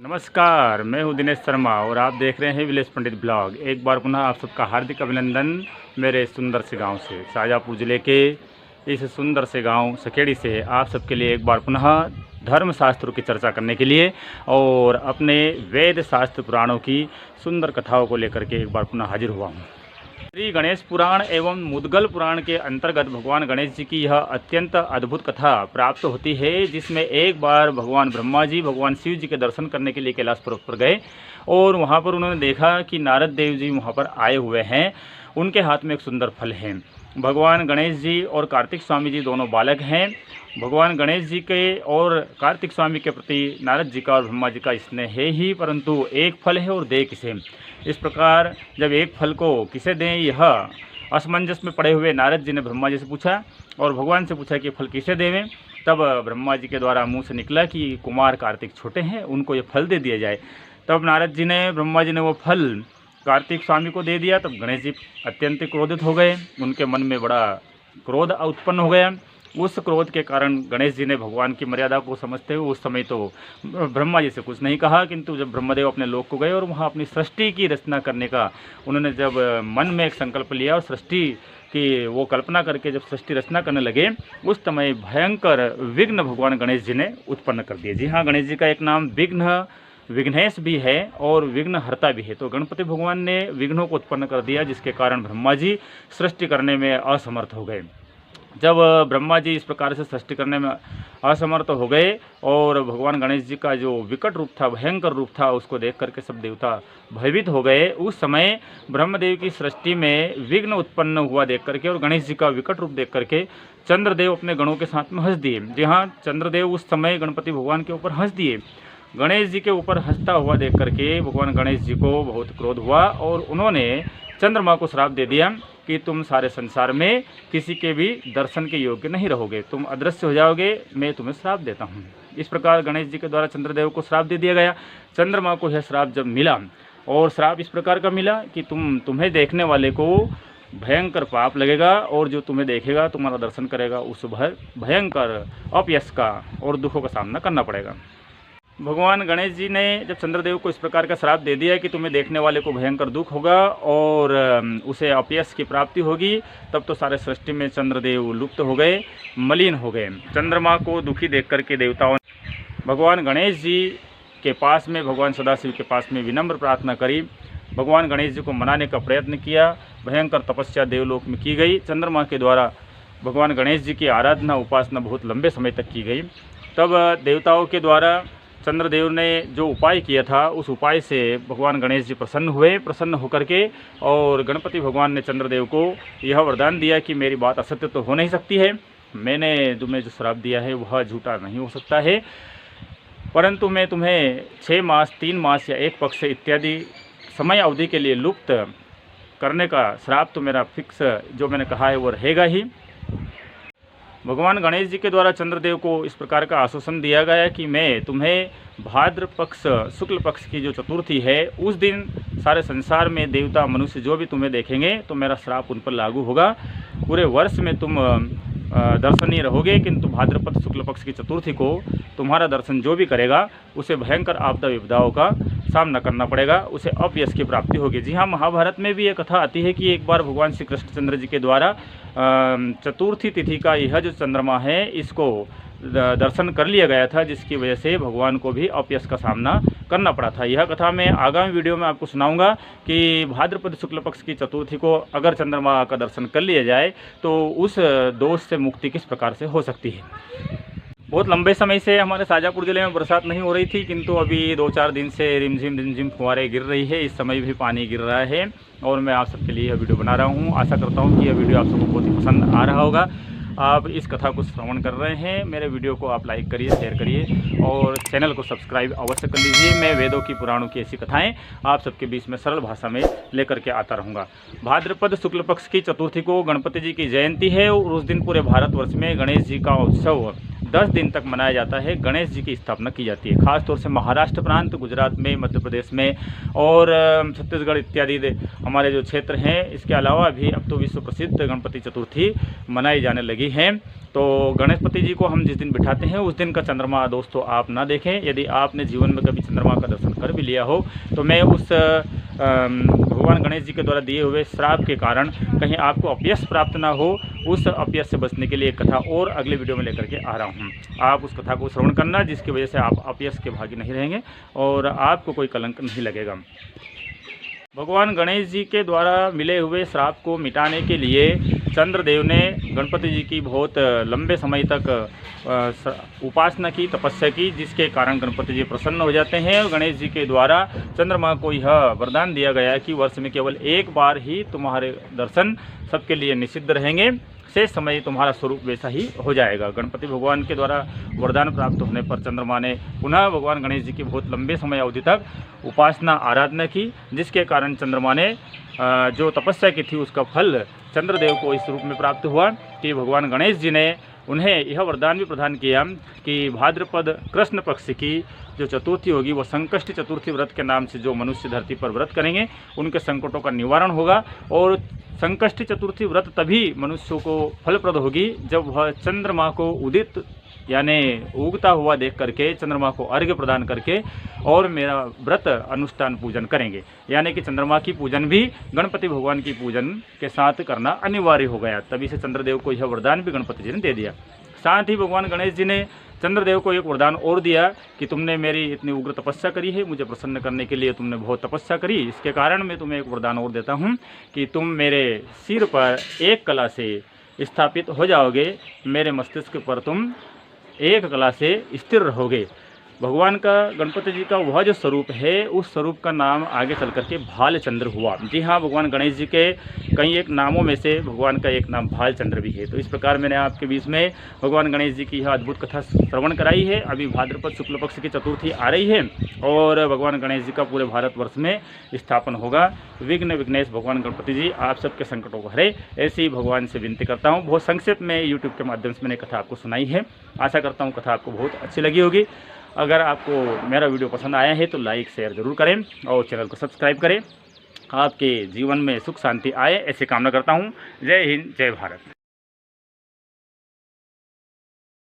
नमस्कार, मैं हूं दिनेश शर्मा और आप देख रहे हैं विलेज पंडित ब्लॉग। एक बार पुनः आप सबका हार्दिक अभिनंदन मेरे सुंदर से गांव से, शाजापुर ज़िले के इस सुंदर से गांव सकेड़ी से आप सबके लिए एक बार पुनः धर्मशास्त्रों की चर्चा करने के लिए और अपने वेद शास्त्र पुराणों की सुंदर कथाओं को लेकर के एक बार पुनः हाजिर हुआ हूँ। श्री गणेश पुराण एवं मुद्गल पुराण के अंतर्गत भगवान गणेश जी की यह अत्यंत अद्भुत कथा प्राप्त होती है, जिसमें एक बार भगवान ब्रह्मा जी भगवान शिव जी के दर्शन करने के लिए कैलाश पर्वत पर गए और वहां पर उन्होंने देखा कि नारद देव जी वहां पर आए हुए हैं। उनके हाथ में एक सुंदर फल है। भगवान गणेश जी और कार्तिक स्वामी जी दोनों बालक हैं। भगवान गणेश जी के और कार्तिक स्वामी के प्रति नारद जी का और ब्रह्मा जी का स्नेह है ही, परंतु एक फल है और दे किसे। इस प्रकार जब एक फल को किसे दें, यह असमंजस में पड़े हुए नारद जी ने ब्रह्मा जी से पूछा और भगवान से पूछा कि फल किसे देवें। तब ब्रह्मा जी के द्वारा मुंह से निकला कि कुमार कार्तिक छोटे हैं, उनको ये फल दे दिया जाए। तब नारद जी ने ब्रह्मा जी ने वो फल कार्तिक स्वामी को दे दिया। तब गणेश जी अत्यंत क्रोधित हो गए, उनके मन में बड़ा क्रोध उत्पन्न हो गया। उस क्रोध के कारण गणेश जी ने भगवान की मर्यादा को समझते हुए उस समय तो ब्रह्मा जी से कुछ नहीं कहा, किंतु जब ब्रह्मदेव अपने लोक को गए और वहाँ अपनी सृष्टि की रचना करने का उन्होंने जब मन में एक संकल्प लिया और सृष्टि की वो कल्पना करके जब सृष्टि रचना करने लगे, उस समय भयंकर विघ्न भगवान गणेश जी ने उत्पन्न कर दिए। जी हाँ, गणेश जी का एक नाम विघ्नेश भी है और विघ्नहर्ता भी है। तो गणपति भगवान ने विघ्नों को उत्पन्न कर दिया, जिसके कारण ब्रह्मा जी सृष्टि करने में असमर्थ हो गए। जब ब्रह्मा जी इस प्रकार से सृष्टि करने में असमर्थ हो गए और भगवान गणेश जी का जो विकट रूप था, भयंकर रूप था, उसको देख करके सब देवता भयभीत हो गए। उस समय ब्रह्मदेव की सृष्टि में विघ्न उत्पन्न हुआ देख करके और गणेश जी का विकट रूप देख करके चंद्रदेव अपने गणों के साथ में हंस दिए। जी हाँ, चंद्रदेव उस समय गणपति भगवान के ऊपर हंस दिए। गणेश जी के ऊपर हंसता हुआ देख करके भगवान गणेश जी को बहुत क्रोध हुआ और उन्होंने चंद्रमा को श्राप दे दिया कि तुम सारे संसार में किसी के भी दर्शन के योग्य नहीं रहोगे, तुम अदृश्य हो जाओगे, मैं तुम्हें श्राप देता हूँ। इस प्रकार गणेश जी के द्वारा चंद्रदेव को श्राप दे दिया गया। चंद्रमा को यह श्राप जब मिला और श्राप इस प्रकार का मिला कि तुम्हें देखने वाले को भयंकर पाप लगेगा और जो तुम्हें देखेगा, तुम्हारा दर्शन करेगा, उस भयंकर अपयश का और दुखों का सामना करना पड़ेगा। भगवान गणेश जी ने जब चंद्रदेव को इस प्रकार का श्राप दे दिया कि तुम्हें देखने वाले को भयंकर दुख होगा और उसे अपयश की प्राप्ति होगी, तब तो सारे सृष्टि में चंद्रदेव लुप्त हो गए, मलिन हो गए। चंद्रमा को दुखी देख करके देवताओं ने भगवान गणेश जी के पास में, भगवान सदाशिव के पास में विनम्र प्रार्थना करी। भगवान गणेश जी को मनाने का प्रयत्न किया। भयंकर तपस्या देवलोक में की गई। चंद्रमा के द्वारा भगवान गणेश जी की आराधना उपासना बहुत लंबे समय तक की गई। तब देवताओं के द्वारा चंद्रदेव ने जो उपाय किया था, उस उपाय से भगवान गणेश जी प्रसन्न हुए। प्रसन्न होकर के और गणपति भगवान ने चंद्रदेव को यह वरदान दिया कि मेरी बात असत्य तो हो नहीं सकती है, मैंने तुम्हें जो श्राप दिया है वह झूठा नहीं हो सकता है, परंतु मैं तुम्हें 6 मास, 3 मास या 1 पक्ष इत्यादि समय अवधि के लिए लुप्त करने का श्राप तो मेरा फिक्स जो मैंने कहा है वो रहेगा ही। भगवान गणेश जी के द्वारा चंद्रदेव को इस प्रकार का आश्वासन दिया गया कि मैं तुम्हें भाद्र पक्ष शुक्ल पक्ष की जो चतुर्थी है, उस दिन सारे संसार में देवता मनुष्य जो भी तुम्हें देखेंगे तो मेरा श्राप उन पर लागू होगा। पूरे वर्ष में तुम दर्शनीय रहोगे, किंतु भाद्रपद शुक्ल पक्ष की चतुर्थी को तुम्हारा दर्शन जो भी करेगा उसे भयंकर आपदा विपदाओं का सामना करना पड़ेगा, उसे अपयश की प्राप्ति होगी। जी हाँ, महाभारत में भी ये कथा आती है कि एक बार भगवान श्री कृष्णचंद्र जी के द्वारा चतुर्थी तिथि का यह जो चंद्रमा है, इसको दर्शन कर लिया गया था, जिसकी वजह से भगवान को भी अपयश का सामना करना पड़ा था। यह कथा मैं आगामी वीडियो में आपको सुनाऊंगा कि भाद्रपद शुक्ल पक्ष की चतुर्थी को अगर चंद्रमा का दर्शन कर लिया जाए तो उस दोष से मुक्ति किस प्रकार से हो सकती है। बहुत लंबे समय से हमारे शाजापुर ज़िले में बरसात नहीं हो रही थी, किंतु अभी 2-4 दिन से रिमझिम फुहारें गिर रही है। इस समय भी पानी गिर रहा है और मैं आप सबके लिए यह वीडियो बना रहा हूँ। आशा करता हूँ कि यह वीडियो आप सबको बहुत ही पसंद आ रहा होगा। आप इस कथा को श्रवण कर रहे हैं, मेरे वीडियो को आप लाइक करिए, शेयर करिए और चैनल को सब्सक्राइब अवश्य कर लीजिए। मैं वेदों की पुराणों की ऐसी कथाएं आप सबके बीच में सरल भाषा में लेकर के आता रहूँगा। भाद्रपद शुक्ल पक्ष की चतुर्थी को गणपति जी की जयंती है और उस दिन पूरे भारतवर्ष में गणेश जी का उत्सव 10 दिन तक मनाया जाता है, गणेश जी की स्थापना की जाती है। खास तौर से महाराष्ट्र प्रांत, गुजरात में, मध्य प्रदेश में और छत्तीसगढ़ इत्यादि हमारे जो क्षेत्र हैं, इसके अलावा भी अब तो विश्व प्रसिद्ध गणपति चतुर्थी मनाई जाने लगी है। तो गणेशपति जी को हम जिस दिन बिठाते हैं उस दिन का चंद्रमा दोस्तों आप ना देखें। यदि आपने जीवन में कभी चंद्रमा का दर्शन कर भी लिया हो तो मैं उस भगवान गणेश जी के द्वारा दिए हुए श्राप के कारण कहीं आपको अपयश प्राप्त ना हो, उस अपयश से बचने के लिए एक कथा और अगले वीडियो में लेकर के आ रहा हूँ। आप उस कथा को श्रवण करना, जिसकी वजह से आप अपयश के भागी नहीं रहेंगे और आपको कोई कलंक नहीं लगेगा। भगवान गणेश जी के द्वारा मिले हुए श्राप को मिटाने के लिए चंद्रदेव ने गणपति जी की बहुत लंबे समय तक उपासना की, तपस्या की, जिसके कारण गणपति जी प्रसन्न हो जाते हैं। और गणेश जी के द्वारा चंद्रमा को यह वरदान दिया गया कि वर्ष में केवल एक बार ही तुम्हारे दर्शन सबके लिए निषिद्ध रहेंगे, शेष समय तुम्हारा स्वरूप वैसा ही हो जाएगा। गणपति भगवान के द्वारा वरदान प्राप्त होने पर चंद्रमा ने पुनः भगवान गणेश जी की बहुत लंबे समय अवधि तक उपासना आराधना की, जिसके कारण चंद्रमा ने जो तपस्या की थी उसका फल चंद्रदेव को इस रूप में प्राप्त हुआ कि भगवान गणेश जी ने उन्हें यह वरदान भी प्रदान किया कि भाद्रपद कृष्ण पक्ष की जो चतुर्थी होगी वो संकष्टी चतुर्थी व्रत के नाम से जो मनुष्य धरती पर व्रत करेंगे उनके संकटों का निवारण होगा। और संकष्टी चतुर्थी व्रत तभी मनुष्यों को फलप्रद होगी जब वह चंद्रमा को उदित यानी उगता हुआ देख करके चंद्रमा को अर्घ्य प्रदान करके और मेरा व्रत अनुष्ठान पूजन करेंगे। यानी कि चंद्रमा की पूजन भी गणपति भगवान की पूजन के साथ करना अनिवार्य हो गया। तभी से चंद्रदेव को यह वरदान भी गणपति जी ने दे दिया। साथ ही भगवान गणेश जी ने चंद्रदेव को एक वरदान और दिया कि तुमने मेरी इतनी उग्र तपस्या करी है, मुझे प्रसन्न करने के लिए तुमने बहुत तपस्या करी, इसके कारण मैं तुम्हें एक वरदान और देता हूँ कि तुम मेरे सिर पर एक कला से स्थापित हो जाओगे, मेरे मस्तिष्क पर तुम एक कला से स्थिर रहोगे। भगवान का गणपति जी का वह जो स्वरूप है उस स्वरूप का नाम आगे चल करके भालचंद्र हुआ। जी हाँ, भगवान गणेश जी के कई एक नामों में से भगवान का एक नाम भालचंद्र भी है। तो इस प्रकार मैंने आपके बीच में भगवान गणेश जी की यह अद्भुत कथा श्रवण कराई है। अभी भाद्रपद शुक्ल पक्ष की चतुर्थी आ रही है और भगवान गणेश जी का पूरे भारतवर्ष में स्थापन होगा। विघ्न विघ्नेश भगवान गणपति जी आप सबके संकटों को हरे, ऐसी भगवान से विनती करता हूँ। बहुत संक्षेप में यूट्यूब के माध्यम से मैंने कथा आपको सुनाई है। आशा करता हूँ कथा आपको बहुत अच्छी लगी होगी। अगर आपको मेरा वीडियो पसंद आया है तो लाइक शेयर ज़रूर करें और चैनल को सब्सक्राइब करें। आपके जीवन में सुख शांति आए ऐसी कामना करता हूँ। जय हिंद, जय भारत।